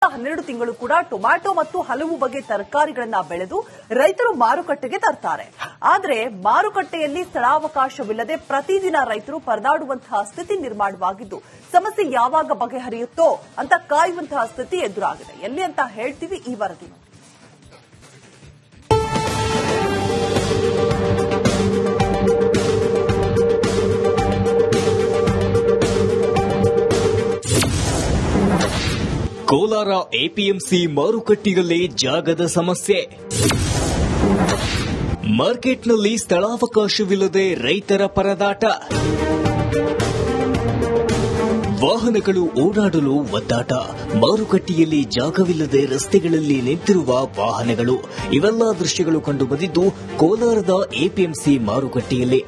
12 ತಿಂಗಳು ಕೂಡ ಟೊಮ್ಯಾಟೊ ಮತ್ತು ಹಲವು ಬಗೆಯ ತರಕಾರಿಗಳನ್ನ ಬೆಳೆದು ರೈತರು ಮಾರುಕಟ್ಟೆಗೆ ತರ್ತಾರೆ. ಆದರೆ ಮಾರುಕಟ್ಟೆಯಲ್ಲಿ ಸ್ಥಳಾವಕಾಶವಿಲ್ಲದೆ ಪ್ರತಿದಿನ ರೈತರು ಪರದಾಡುವಂತಹ ಸ್ಥಿತಿ ನಿರ್ಮಾಣವಾಗಿದ್ದು ಸಮಸ್ಯೆ ಯಾವಾಗ ಬಗೆಹರಿಯುತ್ತೋ ಅಂತ ಕಾಯುವಂತಹ ಸ್ಥಿತಿ ಎದುರಾಗಿದೆ. ಎಲ್ಲಿ ಅಂತ ಹೇಳ್ತೀವಿ ಈ ವರದಿ. ಕೋಲಾರ ಎಪಿಎಂಸಿ ಮಾರುಕಟ್ಟೆಯಲ್ಲೇ ಜಾಗದ ಸಮಸ್ಯೆ. ಮಾರ್ಕೆಟ್ನಲ್ಲಿ ಸ್ಥಳಾವಕಾಶವಿಲ್ಲದೆ ರೈತರ ಪರದಾಟ. ವಾಹನಗಳು ಓಡಾಡಲು ಒದ್ದಾಟ. ಮಾರುಕಟ್ಟೆಯಲ್ಲಿ ಜಾಗವಿಲ್ಲದೆ ರಸ್ತೆಗಳಲ್ಲಿ ನಿಂತಿರುವ ವಾಹನಗಳು. ಇವೆಲ್ಲ ದೃಶ್ಯಗಳು ಕಂಡುಬಂದಿದ್ದು ಕೋಲಾರದ ಎಪಿಎಂಸಿ ಮಾರುಕಟ್ಟೆಯಲ್ಲಿ.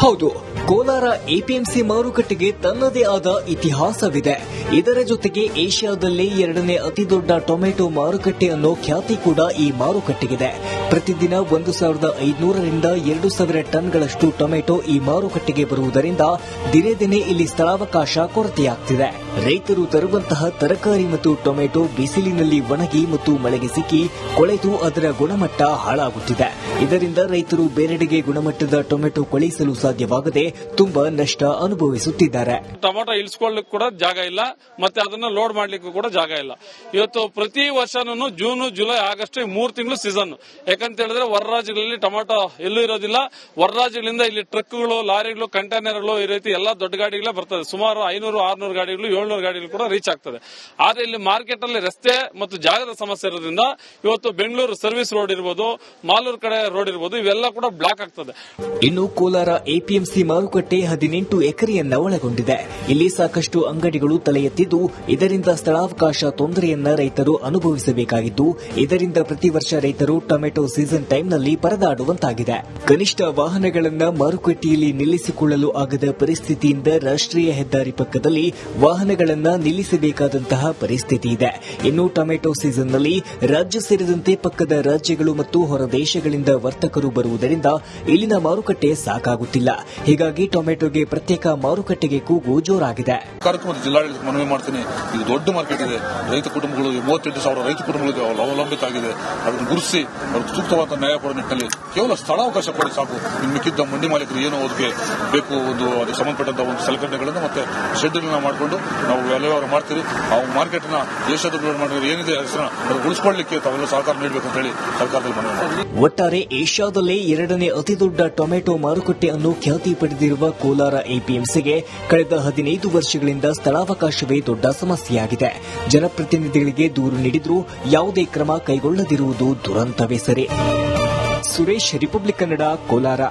ಹೌದು, ಕೋಲಾರ ಎಪಿಎಂಸಿ ಮಾರುಕಟ್ಟೆಗೆ ತನ್ನದೇ ಆದ ಇತಿಹಾಸವಿದೆ. ಇದರ ಜೊತೆಗೆ ಏಷ್ಯಾದಲ್ಲೇ 2ನೇ ಅತಿದೊಡ್ಡ ಟೊಮೆಟೊ ಮಾರುಕಟ್ಟೆ ಅನ್ನೋ ಖ್ಯಾತಿ ಕೂಡ ಈ ಮಾರುಕಟ್ಟೆಗಿದೆ. ಪ್ರತಿದಿನ 1,500 ರಿಂದ 2,000 ಟನ್ಗಳಷ್ಟು ಟೊಮೆಟೊ ಈ ಮಾರುಕಟ್ಟೆಗೆ ಬರುವುದರಿಂದ ದಿನೇ ದಿನೇ ಇಲ್ಲಿ ಸ್ಥಳಾವಕಾಶ ಕೊರತೆಯಾಗ್ತಿದೆ. ರೈತರು ತರುವಂತಹ ತರಕಾರಿ ಮತ್ತು ಟೊಮೆಟೊ ಬಿಸಿಲಿನಲ್ಲಿ ಒಣಗಿ ಮತ್ತು ಮಳೆಗೆ ಸಿಕ್ಕಿ ಕೊಳೆತು ಅದರ ಗುಣಮಟ್ಟ ಹಾಳಾಗುತ್ತಿದೆ. ಇದರಿಂದ ರೈತರು ಬೇರೆಡೆಗೆ ಗುಣಮಟ್ಟದ ಟೊಮೆಟೊ ಕಳುಹಿಸಲು ಸಾಧ್ಯವಾಗದೆ ತುಂಬಾ ನಷ್ಟ ಅನುಭವಿಸುತ್ತಿದ್ದಾರೆ. ಟೊಮೆಟೊ ಇಳಿಸಿಕೊಳ್ಳಲಿಕ್ಕೆ ಕೂಡ ಜಾಗ ಇಲ್ಲ, ಮತ್ತೆ ಅದನ್ನ ಲೋಡ್ ಮಾಡ್ಲಿಕ್ಕೂ ಕೂಡ ಜಾಗ ಇಲ್ಲ. ಇವತ್ತು ಪ್ರತಿ ವರ್ಷನೂ ಜೂನ್, ಜುಲೈ, ಆಗಸ್ಟ್ 3 ತಿಂಗಳು ಸೀಸನ್. ಯಾಕಂತ ಹೇಳಿದ್ರೆ ಹೊರ ರಾಜ್ಯಗಳಲ್ಲಿ ಟೊಮೆಟೊ ಎಲ್ಲೂ ಇರೋದಿಲ್ಲ. ಹೊರ ರಾಜ್ಯಗಳಿಂದ ಇಲ್ಲಿ ಟ್ರಕ್ಗಳು, ಲಾರಿಗಳು, ಕಂಟೈನರ್ಗಳು ಈ ರೀತಿ ಎಲ್ಲಾ ದೊಡ್ಡ ಗಾಡಿಗಳೇ ಬರ್ತದೆ. ಸುಮಾರು 500-600 ಗಾಡಿಗಳು, 700 ಗಾಡಿಗಳು ಕೂಡ ರೀಚ್ ಆಗ್ತದೆ. ಆದ್ರೆ ಇಲ್ಲಿ ಮಾರ್ಕೆಟ್ ಅಲ್ಲಿ ರಸ್ತೆ ಮತ್ತು ಜಾಗದ ಸಮಸ್ಯೆ ಇರೋದ್ರಿಂದ ಇವತ್ತು ಬೆಂಗಳೂರು ಸರ್ವಿಸ್ ರೋಡ್ ಇರ್ಬೋದು, ಮಾಲೂರು ಕಡೆ ರೋಡ್ ಇರ್ಬೋದು, ಇವೆಲ್ಲ ಕೂಡ ಬ್ಲಾಕ್ ಆಗ್ತದೆ. ಇನ್ನು ಕೋಲಾರ ಎಪಿಎಂಸಿ ಮಾರುಕಟ್ಟೆ 18 ಎಕರೆಯನ್ನ ಒಳಗೊಂಡಿದೆ. ಇಲ್ಲಿ ಸಾಕಷ್ಟು ಅಂಗಡಿಗಳು ತಲೆ ಎತ್ತಿದ್ದು ಇದರಿಂದ ಸ್ಥಳಾವಕಾಶ ತೊಂದರೆಯನ್ನ ರೈತರು ಅನುಭವಿಸಬೇಕಾಗಿದ್ದು ಇದರಿಂದ ಪ್ರತಿ ವರ್ಷ ರೈತರು ಟೊಮೆಟೊ ಸೀಸನ್ ಟೈಮ್ನಲ್ಲಿ ಪರದಾಡುವಂತಾಗಿದೆ. ಕನಿಷ್ಠ ವಾಹನಗಳನ್ನ ಮಾರುಕಟ್ಟೆಯಲ್ಲಿ ನಿಲ್ಲಿಸಿಕೊಳ್ಳಲು ಆಗದ ಪರಿಸ್ಥಿತಿಯಿಂದ ರಾಷ್ಟ್ರೀಯ ಹೆದ್ದಾರಿ ಪಕ್ಕದಲ್ಲಿ ವಾಹನಗಳನ್ನ ನಿಲ್ಲಿಸಬೇಕಾದಂತಹ ಪರಿಸ್ಥಿತಿ ಇದೆ. ಇನ್ನು ಟೊಮೆಟೊ ಸೀಸನ್ನಲ್ಲಿ ರಾಜ್ಯ ಸೇರಿದಂತೆ ಪಕ್ಕದ ರಾಜ್ಯಗಳು ಮತ್ತು ಹೊರ ದೇಶಗಳಿಂದ ವರ್ತಕರು ಬರುವುದರಿಂದ ಇಲ್ಲಿನ ಮಾರುಕಟ್ಟೆ ಸಾಕಾಗುತ್ತಿಲ್ಲ. ಹೀಗಾಗಿ ಟೊಮೆಟೊಗೆ ಪ್ರತ್ಯೇಕ ಮಾರುಕಟ್ಟೆಗೆ ಕೂಗು ಜೋರಾಗಿದೆ. ಕಾರ್ಯಕ್ರಮದ ಜಿಲ್ಲಾಡಳಿತ ಮನವಿ ಮಾಡ್ತೀನಿ. ಇದು ದೊಡ್ಡ ಮಾರ್ಕೆಟ್ ಇದೆ. ರೈತ ಕುಟುಂಬಗಳು 38,000 ರೈತ ಕುಟುಂಬಗಳಿಗೆ ಅವಲಂಬಿತ ಆಗಿದೆ. ಅದನ್ನು ಗುರುತಿಸಿ ಅವ್ರಿಗೆ ಸೂಕ್ತವಾದ ನ್ಯಾಯ ಕೊಡೋ ನಿಟ್ಟಿನಲ್ಲಿ ಕೇವಲ ಸ್ಥಳಾವಕಾಶ ಕೊಡಿ ಸಾಕು. ಇನ್ನು ಮಿಕ್ಕಿದ್ದ ಮಂಡಿ ಮಾಲೀಕರು ಏನು ಅದಕ್ಕೆ ಬೇಕು, ಅದಕ್ಕೆ ಸಂಬಂಧಪಟ್ಟಂತ ಒಂದು ಸಲಕರಣೆಗಳನ್ನು ಮತ್ತೆ ಶೆಡ್ ಮಾಡಿಕೊಂಡು ನಾವು ವ್ಯವಹಾರ ಮಾಡ್ತೀವಿ. ಆ ಮಾರ್ಕೆಟ್ ನ ದೇಶದ ಏನಿದೆ ಹೆಸರನ್ನ ಉಳಿಸಿಕೊಳ್ಳಲಿಕ್ಕೆ ತಾವೆಲ್ಲ ಸಹಕಾರ ನೀಡಬೇಕು ಅಂತ ಹೇಳಿ ಸರ್ಕಾರದಲ್ಲಿ ಮನವಿ. ಒಟ್ಟಾರೆ ಏಷ್ಯಾದಲ್ಲೇ 2ನೇ ಅತಿದೊಡ್ಡ ಟೊಮೆಟೊ ಮಾರುಕಟ್ಟೆ ಅನ್ನೋ ಖ್ಯಾತಿ ಪಡೆದಿರುವ ಕೋಲಾರ ಎಪಿಎಂಸಿಗೆ ಕಳೆದ 15 ವರ್ಷಗಳಿಂದ ಸ್ಥಳಾವಕಾಶವೇ ದೊಡ್ಡ ಸಮಸ್ಯೆಯಾಗಿದೆ. ಜನಪ್ರತಿನಿಧಿಗಳಿಗೆ ದೂರು ನೀಡಿದ್ರೂ ಯಾವುದೇ ಕ್ರಮ ಕೈಗೊಳ್ಳದಿರುವುದು ದುರಂತವೇ ಸರಿ. ಸುರೇಶ್, ರಿಪಬ್ಲಿಕ್ ಕನ್ನಡ, ಕೋಲಾರ.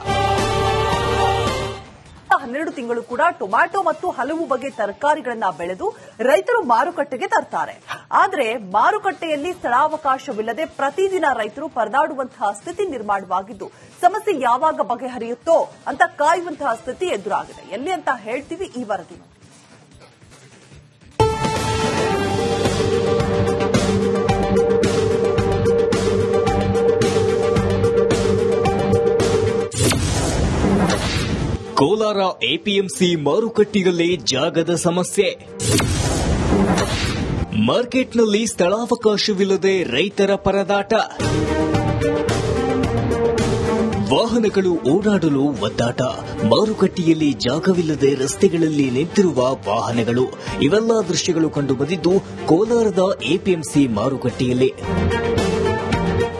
12 ತಿಂಗಳು ಕೂಡ ಟೊಮ್ಯಾಟೊ ಮತ್ತು ಹಲವು ಬಗೆಯ ತರಕಾರಿಗಳನ್ನ ಬೆಳೆದು ರೈತರು ಮಾರುಕಟ್ಟೆಗೆ ತರ್ತಾರೆ. ಆದರೆ ಮಾರುಕಟ್ಟೆಯಲ್ಲಿ ಸ್ಥಳಾವಕಾಶವಿಲ್ಲದೆ ಪ್ರತಿದಿನ ರೈತರು ಪರದಾಡುವಂತಹ ಸ್ಥಿತಿ ನಿರ್ಮಾಣವಾಗಿದ್ದು ಸಮಸ್ಯೆ ಯಾವಾಗ ಬಗೆಹರಿಯುತ್ತೋ ಅಂತ ಕಾಯುವಂತಹ ಸ್ಥಿತಿ ಎದುರಾಗಿದೆ. ಎಲ್ಲಿ ಅಂತ ಹೇಳ್ತೀವಿ ಈ ವರದಿ. ಕೋಲಾರ ಎಪಿಎಂಸಿ ಮಾರುಕಟ್ಟೆಯಲ್ಲೇ ಜಾಗದ ಸಮಸ್ಯೆ. ಮಾರ್ಕೆಟ್ನಲ್ಲಿ ಸ್ಥಳಾವಕಾಶವಿಲ್ಲದೆ ರೈತರ ಪರದಾಟ. ವಾಹನಗಳು ಓಡಾಡಲು ಒದ್ದಾಟ. ಮಾರುಕಟ್ಟೆಯಲ್ಲಿ ಜಾಗವಿಲ್ಲದೆ ರಸ್ತೆಗಳಲ್ಲಿ ನಿಂತಿರುವ ವಾಹನಗಳು. ಇವೆಲ್ಲ ದೃಶ್ಯಗಳು ಕಂಡುಬಂದಿದ್ದು ಕೋಲಾರದ ಎಪಿಎಂಸಿ ಮಾರುಕಟ್ಟೆಯಲ್ಲಿ.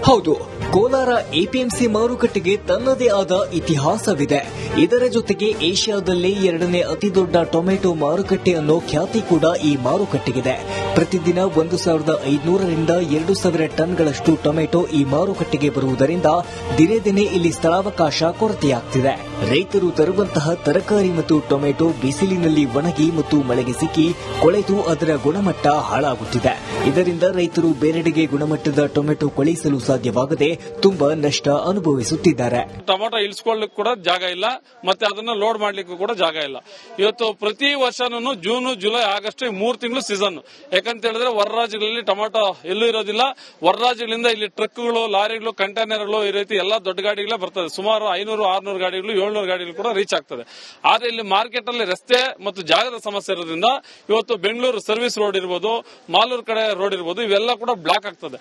ಹೌದು, ಕೋಲಾರ ಎಪಿಎಂಸಿ ಮಾರುಕಟ್ಟೆಗೆ ತನ್ನದೇ ಆದ ಇತಿಹಾಸವಿದೆ. ಇದರ ಜೊತೆಗೆ ಏಷ್ಯಾದಲ್ಲೇ 2ನೇ ಅತಿದೊಡ್ಡ ಟೊಮೆಟೊ ಮಾರುಕಟ್ಟೆ ಅನ್ನೋ ಖ್ಯಾತಿ ಕೂಡ ಈ ಮಾರುಕಟ್ಟೆಗಿದೆ. ಪ್ರತಿದಿನ 1,500 ರಿಂದ 2,000 ಟನ್ಗಳಷ್ಟು ಟೊಮೆಟೊ ಈ ಮಾರುಕಟ್ಟೆಗೆ ಬರುವುದರಿಂದ ದಿನೇ ದಿನೇ ಇಲ್ಲಿ ಸ್ಥಳಾವಕಾಶ ಕೊರತೆಯಾಗ್ತಿದೆ. ರೈತರು ತರುವಂತಹ ತರಕಾರಿ ಮತ್ತು ಟೊಮೆಟೊ ಬಿಸಿಲಿನಲ್ಲಿ ಒಣಗಿ ಮತ್ತು ಮಳೆಗೆ ಸಿಕ್ಕಿ ಕೊಳೆತು ಅದರ ಗುಣಮಟ್ಟ ಹಾಳಾಗುತ್ತಿದೆ. ಇದರಿಂದ ರೈತರು ಬೇರೆಡೆಗೆ ಗುಣಮಟ್ಟದ ಟೊಮೆಟೊ ಕಳುಹಿಸಲು ಸಾಧ್ಯವಾಗದೆ ತುಂಬಾ ನಷ್ಟ ಅನುಭವಿಸುತ್ತಿದ್ದಾರೆ. ಟೊಮೆಟೊ ಇಳಿಸಿಕೊಳ್ಳಲಿಕ್ಕೆ ಕೂಡ ಜಾಗ ಇಲ್ಲ, ಮತ್ತೆ ಅದನ್ನ ಲೋಡ್ ಮಾಡ್ಲಿಕ್ಕೂ ಕೂಡ ಜಾಗ ಇಲ್ಲ. ಇವತ್ತು ಪ್ರತಿ ವರ್ಷನೂ ಜೂನ್, ಜುಲೈ, ಆಗಸ್ಟ್ 3 ತಿಂಗಳು ಸೀಸನ್. ಯಾಕಂತ ಹೇಳಿದ್ರೆ ಹೊರ ರಾಜ್ಯಗಳಲ್ಲಿ ಟೊಮಾಟೊ ಎಲ್ಲೂ ಇರೋದಿಲ್ಲ. ಹೊರ ರಾಜ್ಯಗಳಿಂದ ಇಲ್ಲಿ ಟ್ರಕ್ಗಳು, ಲಾರಿಗಳು, ಕಂಟೈನರ್ಗಳು ಈ ರೀತಿ ಎಲ್ಲಾ ದೊಡ್ಡ ಗಾಡಿಗಳೇ ಬರ್ತದೆ. ಸುಮಾರು 500-600 ಗಾಡಿಗಳು, 700 ಗಾಡಿಗಳು ಕೂಡ ರೀಚ್ ಆಗ್ತದೆ. ಆದ್ರೆ ಇಲ್ಲಿ ಮಾರ್ಕೆಟ್ ಅಲ್ಲಿ ರಸ್ತೆ ಮತ್ತು ಜಾಗದ ಸಮಸ್ಯೆ ಇರೋದ್ರಿಂದ ಇವತ್ತು ಬೆಂಗಳೂರು ಸರ್ವಿಸ್ ರೋಡ್ ಇರ್ಬೋದು, ಮಾಲೂರು ಕಡೆ ರೋಡ್ ಇರ್ಬೋದು, ಇವೆಲ್ಲ ಕೂಡ ಬ್ಲಾಕ್ ಆಗ್ತದೆ.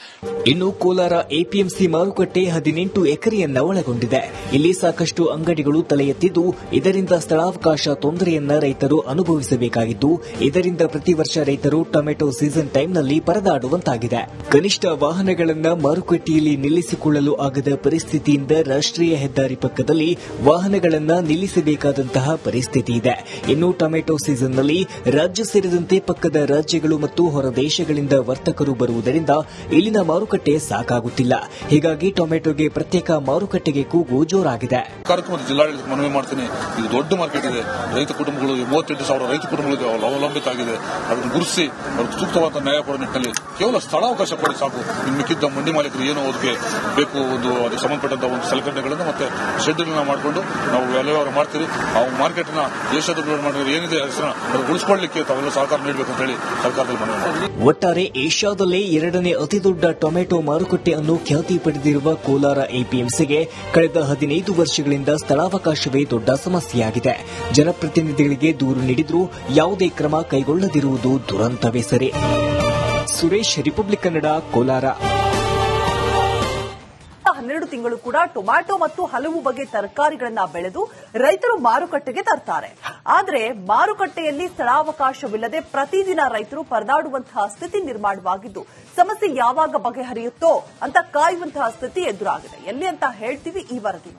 ಇನ್ನು ಕೋಲಾರ ಎಪಿಎಂಸಿ ಮಾರುಕಟ್ಟೆ 18 ಎಕರೆಯನ್ನ ಒಳಗೊಂಡಿದೆ. ಇಲ್ಲಿ ಸಾಕಷ್ಟು ಅಂಗಡಿಗಳು ತಲೆ ಎತ್ತಿದ್ದು, ಇದರಿಂದ ಸ್ಥಳಾವಕಾಶ ತೊಂದರೆಯನ್ನ ರೈತರು ಅನುಭವಿಸಬೇಕಾಗಿದ್ದು, ಇದರಿಂದ ಪ್ರತಿ ವರ್ಷ ರೈತರು ಟೊಮೆಟೊ ಸೀಸನ್ ಟೈಮ್ನಲ್ಲಿ ಪರದಾಡುವಂತಾಗಿದೆ. ಕನಿಷ್ಠ ವಾಹನಗಳನ್ನ ಮಾರುಕಟ್ಟೆಯಲ್ಲಿ ನಿಲ್ಲಿಸಿಕೊಳ್ಳಲು ಆಗದ ಪರಿಸ್ಥಿತಿಯಿಂದ ರಾಷ್ಟ್ರೀಯ ಹೆದ್ದಾರಿ ಪಕ್ಕದಲ್ಲಿ ವಾಹನಗಳನ್ನ ನಿಲ್ಲಿಸಬೇಕಾದಂತಹ ಪರಿಸ್ಥಿತಿ ಇದೆ. ಇನ್ನು ಟೊಮೆಟೊ ಸೀಸನ್ನಲ್ಲಿ ರಾಜ್ಯ ಸೇರಿದಂತೆ ಪಕ್ಕದ ರಾಜ್ಯಗಳು ಮತ್ತು ಹೊರ ದೇಶಗಳಿಂದ ವರ್ತಕರು ಬರುವುದರಿಂದ ಇಲ್ಲಿನ ಮಾರುಕಟ್ಟೆ ಸಾಕಾಗುತ್ತಿಲ್ಲ. ಹೀಗಾಗಿ ಟೊಮೆಟೊಗೆ ಪ್ರತ್ಯೇಕ ಮಾರುಕಟ್ಟೆಗೆ ಕೂಗು ಜೋರಾಗಿದೆ. ಕಾರ್ಯಕ್ರಮದ ಜಿಲ್ಲಾಡಳಿತ ಮನವಿ ಮಾಡ್ತೀನಿ. ಇದು ದೊಡ್ಡ ಮಾರ್ಕೆಟ್ ಇದೆ. ರೈತ ಕುಟುಂಬಗಳು 38,000 ರೈತ ಕುಟುಂಬಗಳಿಗೆ ಅವಲಂಬಿತ ಆಗಿದೆ. ಅದನ್ನು ಗುರುತಿಸಿ ಅವ್ರಿಗೆ ಸೂಕ್ತವಾದ ನ್ಯಾಯ ಕೊಡೋ ನಿಟ್ಟಿನಲ್ಲಿ ಕೇವಲ ಸ್ಥಳಾವಕಾಶ ಕೊಡಿ ಸಾಕು. ಇನ್ನು ಮಿಕ್ಕಿದ್ದ ಮಂಡಿ ಮಾಲೀಕರು ಏನೋ ಅದಕ್ಕೆ ಬೇಕು, ಅದಕ್ಕೆ ಸಂಬಂಧಪಟ್ಟಂತ ಒಂದು ಸಲಕರಣೆಗಳನ್ನು ಮತ್ತೆ ಶೆಡ್ಯೂಲ್ನ ಮಾಡಿಕೊಂಡು ನಾವು ವ್ಯವಹಾರ ಮಾಡ್ತೀವಿ. ಆ ಮಾರ್ಕೆಟ್ ನ ದೇಶದ ಮಾಡಿದ್ರೆ ಏನಿದೆ ಹೆಸರನ್ನ ಉಳಿಸಿಕೊಳ್ಳಲಿಕ್ಕೆ ತಾವೆಲ್ಲ ಸಹಕಾರ ನೀಡಬೇಕು ಅಂತ ಹೇಳಿ ಸರ್ಕಾರದಲ್ಲಿ ಮನವಿ. ಒಟ್ಟಾರೆ ಏಷ್ಯಾದಲ್ಲೇ 2ನೇ ಅತಿದೊಡ್ಡ ಟೊಮೆಟೊ ಮಾರುಕಟ್ಟೆ ಅನ್ನು ಖ್ಯಾತಿ ಪಡೆದಿರುವ ಕೋಲಾರ ಎಪಿಎಂಸಿಗೆ ಕಳೆದ 15 ವರ್ಷಗಳಿಂದ ಸ್ಥಳಾವಕಾಶವೇ ದೊಡ್ಡ ಸಮಸ್ಯೆಯಾಗಿದೆ. ಜನಪ್ರತಿನಿಧಿಗಳಿಗೆ ದೂರು ನೀಡಿದ್ರೂ ಯಾವುದೇ ಕ್ರಮ ಕೈಗೊಳ್ಳದಿರುವುದು ದುರಂತವೇ ಸರಿ. ಸುರೇಶ್, ರಿಪಬ್ಲಿಕ್ ಕನ್ನಡ, ಕೋಲಾರ. 12 ತಿಂಗಳು ಕೂಡ ಟೊಮ್ಯಾಟೊ ಮತ್ತು ಹಲವು ಬಗೆ ತರಕಾರಿಗಳನ್ನ ಬೆಳೆದು ರೈತರು ಮಾರುಕಟ್ಟೆಗೆ ತರ್ತಾರೆ. ಆದರೆ ಮಾರುಕಟ್ಟೆಯಲ್ಲಿ ಸ್ಥಳಾವಕಾಶವಿಲ್ಲದೆ ಪ್ರತಿದಿನ ರೈತರು ಪರದಾಡುವಂತಹ ಸ್ಥಿತಿ ನಿರ್ಮಾಣವಾಗಿದ್ದು, ಸಮಸ್ಯೆ ಯಾವಾಗ ಬಗೆಹರಿಯುತ್ತೋ ಅಂತ ಕಾಯುವಂತಹ ಸ್ಥಿತಿ ಎದುರಾಗಿದೆ. ಎಲ್ಲಿ ಅಂತ ಹೇಳ್ತೀವಿ ಈ ವರದಿ.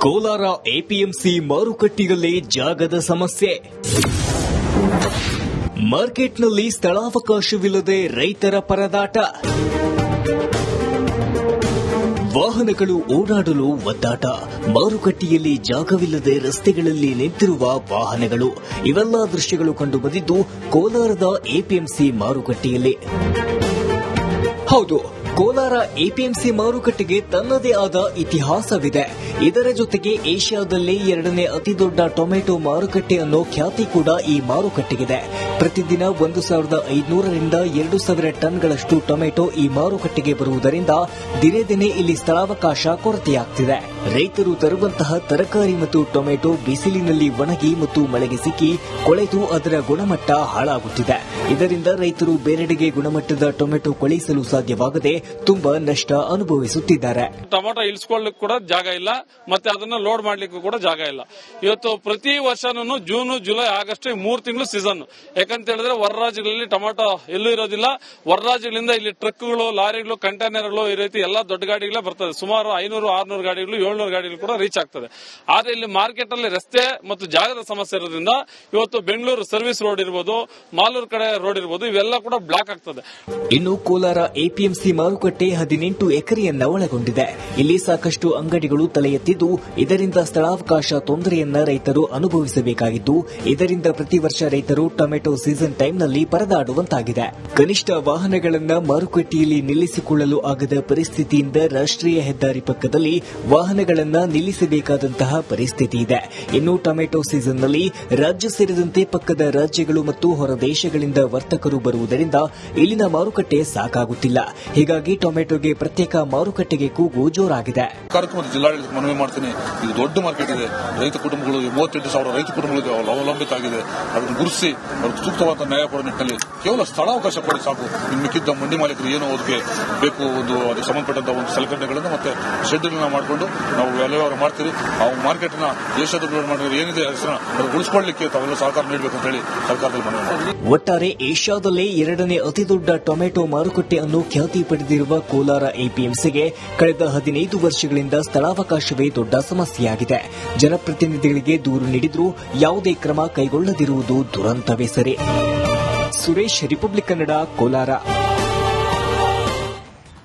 ಕೋಲಾರ ಎಪಿಎಂಸಿ ಮಾರುಕಟ್ಟೆಯಲ್ಲೇ ಜಾಗದ ಸಮಸ್ಯೆ. ಮಾರ್ಕೆಟ್ನಲ್ಲಿ ಸ್ಥಳಾವಕಾಶವಿಲ್ಲದೆ ರೈತರ ಪರದಾಟ. ವಾಹನಗಳು ಓಡಾಡಲು ಒದ್ದಾಟ. ಮಾರುಕಟ್ಟೆಯಲ್ಲಿ ಜಾಗವಿಲ್ಲದೆ ರಸ್ತೆಗಳಲ್ಲಿ ನಿಂತಿರುವ ವಾಹನಗಳು. ಇವೆಲ್ಲ ದೃಶ್ಯಗಳು ಕಂಡುಬಂದಿದ್ದು ಕೋಲಾರದ ಎಪಿಎಂಸಿ ಮಾರುಕಟ್ಟೆಯಲ್ಲಿ. ಹೌದು, ಕೋಲಾರ ಎಪಿಎಂಸಿ ಮಾರುಕಟ್ಟೆಗೆ ತನ್ನದೇ ಆದ ಇತಿಹಾಸವಿದೆ. ಇದರ ಜೊತೆಗೆ ಏಷ್ಯಾದಲ್ಲೇ 2ನೇ ಅತಿದೊಡ್ಡ ಟೊಮೆಟೊ ಮಾರುಕಟ್ಟೆ ಅನ್ನೋ ಖ್ಯಾತಿ ಕೂಡ ಈ ಮಾರುಕಟ್ಟೆಗಿದೆ. ಪ್ರತಿದಿನ 1,500ರಿಂದ 2,000 ಟನ್ಗಳಷ್ಟು ಟೊಮೆಟೊ ಈ ಮಾರುಕಟ್ಟೆಗೆ ಬರುವುದರಿಂದ ದಿನೇ ದಿನೇ ಇಲ್ಲಿ ಸ್ಥಳಾವಕಾಶ ಕೊರತೆಯಾಗ್ತಿದೆ. ರೈತರು ತರುವಂತಹ ತರಕಾರಿ ಮತ್ತು ಟೊಮೆಟೊ ಬಿಸಿಲಿನಲ್ಲಿ ಒಣಗಿ ಮತ್ತು ಮಳೆಗೆ ಸಿಕ್ಕಿ ಕೊಳೆತು ಅದರ ಗುಣಮಟ್ಟ ಹಾಳಾಗುತ್ತಿದೆ. ಇದರಿಂದ ರೈತರು ಬೇರೆಡೆಗೆ ಗುಣಮಟ್ಟದ ಟೊಮೆಟೊ ಕಳುಹಿಸಲು ಸಾಧ್ಯವಾಗದೆ ತುಂಬಾ ನಷ್ಟ ಅನುಭವಿಸುತ್ತಿದ್ದಾರೆ. ಟೊಮೆಟೊ ಇಳಿಸಿಕೊಳ್ಳಲಿಕ್ಕೆ ಕೂಡ ಜಾಗ ಇಲ್ಲ, ಮತ್ತೆ ಅದನ್ನ ಲೋಡ್ ಮಾಡ್ಲಿಕ್ಕೂ ಕೂಡ ಜಾಗ ಇಲ್ಲ. ಇವತ್ತು ಪ್ರತಿ ವರ್ಷನೂ ಜೂನ್, ಜುಲೈ, ಆಗಸ್ಟ್ 3 ತಿಂಗಳು ಸೀಸನ್. ಯಾಕಂತ ಹೇಳಿದ್ರೆ ಹೊರ ರಾಜ್ಯಗಳಲ್ಲಿ ಟೊಮೆಟೊ ಎಲ್ಲೂ ಇರೋದಿಲ್ಲ. ಹೊರ ರಾಜ್ಯಗಳಿಂದ ಇಲ್ಲಿ ಟ್ರಕ್ಗಳು, ಲಾರಿಗಳು, ಕಂಟೈನರ್ಗಳು ಈ ರೀತಿ ಎಲ್ಲಾ ದೊಡ್ಡ ಗಾಡಿಗಳೇ ಬರ್ತದೆ. ಸುಮಾರು 500-600 ಗಾಡಿಗಳು, 700 ಗಾಡಿಗಳು ಕೂಡ ರೀಚ್ ಆಗ್ತದೆ. ಆದ್ರೆ ಇಲ್ಲಿ ಮಾರ್ಕೆಟ್ ಅಲ್ಲಿ ರಸ್ತೆ ಮತ್ತು ಜಾಗದ ಸಮಸ್ಯೆ ಇರೋದ್ರಿಂದ ಇವತ್ತು ಬೆಂಗಳೂರು ಸರ್ವಿಸ್ ರೋಡ್ ಇರ್ಬೋದು, ಮಾಲೂರು ಕಡೆ ರೋಡ್ ಇರ್ಬೋದು, ಇವೆಲ್ಲ ಕೂಡ ಬ್ಲಾಕ್ ಆಗ್ತದೆ. ಇನ್ನು ಕೋಲಾರ ಎಪಿಎಂಸಿ ಮಾರುಕಟ್ಟೆ 18 ಎಕರೆಯನ್ನ ಒಳಗೊಂಡಿದೆ. ಇಲ್ಲಿ ಸಾಕಷ್ಟು ಅಂಗಡಿಗಳು ತಲೆ ಎತ್ತಿದ್ದು, ಇದರಿಂದ ಸ್ಥಳಾವಕಾಶ ತೊಂದರೆಯನ್ನ ರೈತರು ಅನುಭವಿಸಬೇಕಾಗಿದ್ದು, ಇದರಿಂದ ಪ್ರತಿ ವರ್ಷ ರೈತರು ಟೊಮೆಟೊ ಸೀಸನ್ ಟೈಮ್ನಲ್ಲಿ ಪರದಾಡುವಂತಾಗಿದೆ. ಕನಿಷ್ಠ ವಾಹನಗಳನ್ನ ಮಾರುಕಟ್ಟೆಯಲ್ಲಿ ನಿಲ್ಲಿಸಿಕೊಳ್ಳಲು ಆಗದ ಪರಿಸ್ಥಿತಿಯಿಂದ ರಾಷ್ಟ್ರೀಯ ಹೆದ್ದಾರಿ ಪಕ್ಕದಲ್ಲಿ ವಾಹನಗಳನ್ನ ನಿಲ್ಲಿಸಬೇಕಾದಂತಹ ಪರಿಸ್ಥಿತಿ ಇದೆ. ಇನ್ನು ಟೊಮೆಟೊ ಸೀಸನ್ನಲ್ಲಿ ರಾಜ್ಯ ಸೇರಿದಂತೆ ಪಕ್ಕದ ರಾಜ್ಯಗಳು ಮತ್ತು ಹೊರ ದೇಶಗಳಿಂದ ವರ್ತಕರು ಬರುವುದರಿಂದ ಇಲ್ಲಿನ ಮಾರುಕಟ್ಟೆ ಸಾಕಾಗುತ್ತಿಲ್ಲ. ಹೀಗಾಗಿ ಟೊಮೆಟೊಗೆ ಪ್ರತ್ಯೇಕ ಮಾರುಕಟ್ಟೆಗೆ ಕೂಗು ಜೋರಾಗಿದೆ. ಕಾರ್ಯಕ್ರಮದ ಜಿಲ್ಲಾಡಳಿತ ಮನವಿ ಮಾಡ್ತೀನಿ. ಇದು ದೊಡ್ಡ ಮಾರ್ಕೆಟ್ ಇದೆ. ರೈತ ಕುಟುಂಬಗಳು 38,000 ರೈತ ಕುಟುಂಬಗಳಿಗೆ ಅವಲಂಬಿತ ಆಗಿದೆ. ಅದನ್ನು ಗುರುತಿಸಿ ಅವ್ರಿಗೆ ಸೂಕ್ತವಾದ ನ್ಯಾಯ ಕೊಡೋ ನಿಟ್ಟಿನಲ್ಲಿ ಕೇವಲ ಸ್ಥಳಾವಕಾಶ ಕೊಡಿ ಸಾಕು. ಇನ್ನು ಮಿಕ್ಕಿದ್ದ ಮಂಡಿ ಮಾಲೀಕರು ಏನೋ ಅದಕ್ಕೆ ಬೇಕು, ಅದಕ್ಕೆ ಸಂಬಂಧಪಟ್ಟಂತ ಒಂದು ಸಲಕರಣೆಗಳನ್ನು ಮತ್ತೆ ಶೆಡ್ಯೂಲ್ನ ಮಾಡಿಕೊಂಡು ನಾವು ವ್ಯವಹಾರ ಮಾಡ್ತೀವಿ. ಆ ಮಾರ್ಕೆಟ್ ನ ದೇಶದ ಮಾಡಿದ್ರೆ ಏನಿದೆ ಹೆಸರನ್ನ ಉಳಿಸಿಕೊಳ್ಳಲಿಕ್ಕೆ ತಾವೆಲ್ಲ ಸಹಕಾರ ನೀಡಬೇಕು ಅಂತ ಹೇಳಿ ಸರ್ಕಾರದಲ್ಲಿ ಮನವಿ. ಒಟ್ಟಾರೆ ಏಷ್ಯಾದಲ್ಲೇ 2ನೇ ಅತಿದೊಡ್ಡ ಟೊಮೆಟೊ ಮಾರುಕಟ್ಟೆ ಅನ್ನು ಖ್ಯಾತಿ ಪಡೆದಿರುವ ಕೋಲಾರ ಎಪಿಎಂಸಿಗೆ ಕಳೆದ 15 ವರ್ಷಗಳಿಂದ ಸ್ಥಳಾವಕಾಶವೇ ದೊಡ್ಡ ಸಮಸ್ಯೆಯಾಗಿದೆ. ಜನಪ್ರತಿನಿಧಿಗಳಿಗೆ ದೂರು ನೀಡಿದ್ರೂ ಯಾವುದೇ ಕ್ರಮ ಕೈಗೊಳ್ಳದಿರುವುದು ದುರಂತವೇ ಸರಿ. ಸುರೇಶ್, ರಿಪಬ್ಲಿಕ್ ಕನ್ನಡ, ಕೋಲಾರ.